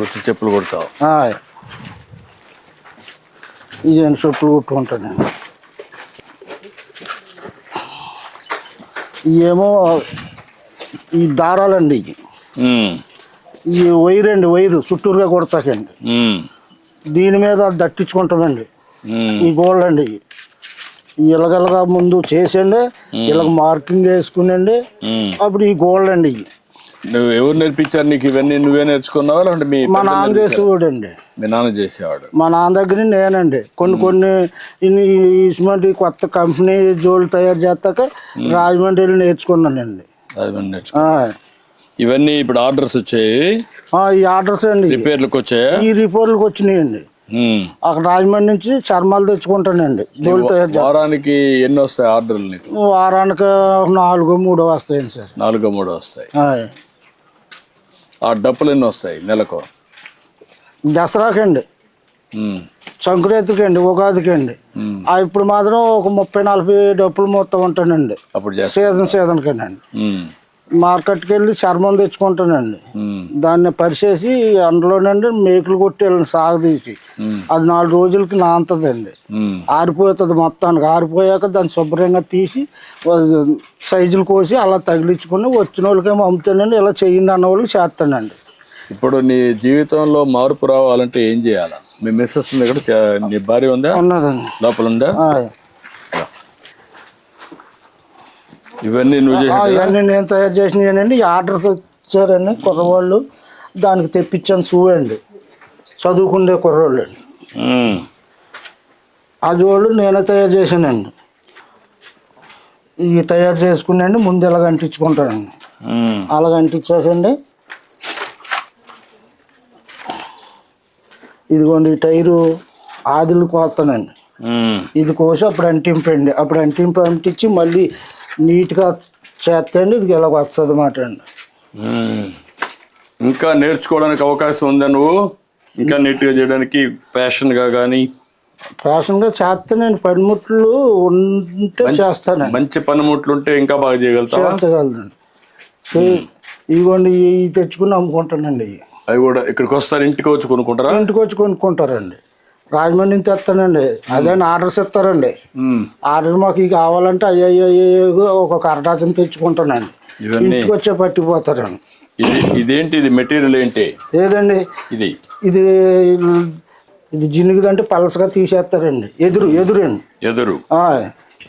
వచ్చి చెప్పులు కొడతావు? ఇదేంటి చెప్పులు కుట్టుకుంటానండి. ఇవేమో ఈ దారాలండి, ఈ వైర్ అండి, వైరు చుట్టూరుగా కొడతాకండి. దీని మీద దట్టించుకుంటామండి. ఈ గోల్డ్ అండి, ఇలాగలగా ముందు చేసండి, ఇలాగ మార్కింగ్ వేసుకునండి, అప్పుడు ఈ గోల్డ్ అండి. నువ్వు ఎవరు నేర్పించారు నీకు ఇవన్నీ? నువ్వే నేర్చుకున్నావా లేదంటే మా నాన్న చేసేవాడండి. మీ నాన్న చేసేవాడు? మా నాన్న దగ్గర నేనండి కొన్ని ఇటువంటి కొత్త కంపెనీ జోళ్ళు తయారు చేస్తాక రాజమండ్రి నేర్చుకున్నానండి. ఇవన్నీ ఇప్పుడు ఆర్డర్స్ వచ్చాయి? ఈ ఆర్డర్స్ అండి రిపేర్లకు వచ్చాయా? ఈ రిపేర్లకు వచ్చినాయండి. అక్కడ రాజమండ్రి నుంచి చర్మాలు తెచ్చుకుంటానండి. జోళ్ళు తయారు. వారానికి ఎన్ని వస్తాయి ఆర్డర్లు నీకు? వారానికి 4-3 వస్తాయండి సార్. 4-3 వస్తాయి. ఆ డబ్బులు ఎన్ని వస్తాయి నెలకు? దసరాకండి, సంక్రాంతికి అండి, ఉగాదికి అండి. ఇప్పుడు మాత్రం ఒక 30-40 డబ్బులు మొత్తం ఉంటానండి. అప్పుడు సీజన్ కండి. మార్కెట్కి వెళ్ళి చర్మం తెచ్చుకుంటానండి. దాన్ని పరిచేసి అందులోనండి మేకులు కొట్టి సాగదీసి అది 4 రోజులకి నాంతదండి. ఆరిపోతుంది మొత్తానికి. ఆరిపోయాక దాన్ని శుభ్రంగా తీసి సైజులు కోసి అలా తగిలించుకుని వచ్చిన వాళ్ళకేమో అమ్ముతానండి. ఇలా చెయ్యింది అన్న వాళ్ళకి చేస్తానండి. ఇప్పుడు నీ జీవితంలో మార్పు రావాలంటే ఏం చేయాలా? మీ మిస్సెస్ ఉంది ఇక్కడ, నీ భార్య ఉందా? ఉన్నదండి, లోపల ఉందా? ఇవన్నీ నువ్వు ఇవన్నీ నేను తయారు చేసినానండి. ఆర్డర్స్ వచ్చారండి కుర్రవాళ్ళు, దానికి తెప్పించాను. షూ అండి, చదువుకుండే కుర్రోళ్ళు అండి. అది వాళ్ళు నేనే తయారు చేశానండి. ఇవి తయారు చేసుకున్నాండి. ముందు ఇలాగ అంటించుకుంటానండి. అలాగ అంటించాకండి. ఇదిగోండి ఈ టైరు ఆదిలు కోస్తానండి. ఇది కోసి అప్పుడు అంటింపండి. అప్పుడు అంటించి మళ్ళీ నీట్గా చేస్తండి. ఇది ఇలా వస్తుంది అన్నమాట అండి. ఇంకా నేర్చుకోవడానికి అవకాశం ఉందా? నువ్వు ఇంకా నీట్గా చేయడానికి ఫ్యాషన్గా కానీ? ఫ్యాషన్గా చేస్తానండి. పనిముట్లు ఉంటే చేస్తానండి. మంచి పనిముట్లు ఉంటే ఇంకా బాగా చేయగలుగుతానండి. ఇదిగోండి ఇవి తెచ్చుకుని అమ్ముకుంటానండి. అవి కూడా ఇక్కడికి వస్తారు? ఇంటికి వచ్చి కొనుక్కుంటారా? ఇంటికి వచ్చి కొనుక్కుంటారండి. రాజమండ్రి నుంచి తెస్తానండి. అదే ఆర్డర్స్ ఇస్తారండి. ఆర్డర్ మాకు ఇవి కావాలంటే అయ్యో ఒక అరడాచన తెచ్చుకుంటానండి. ఇంటికి వచ్చే పట్టిపోతారండి. ఇదేంటి? ఇది మెటీరియల్ ఏంటి? ఏదండి ఇది? ఇది ఇది జినుగుదంటే పలసగా తీసేస్తారండి. ఎదురు. ఎదురు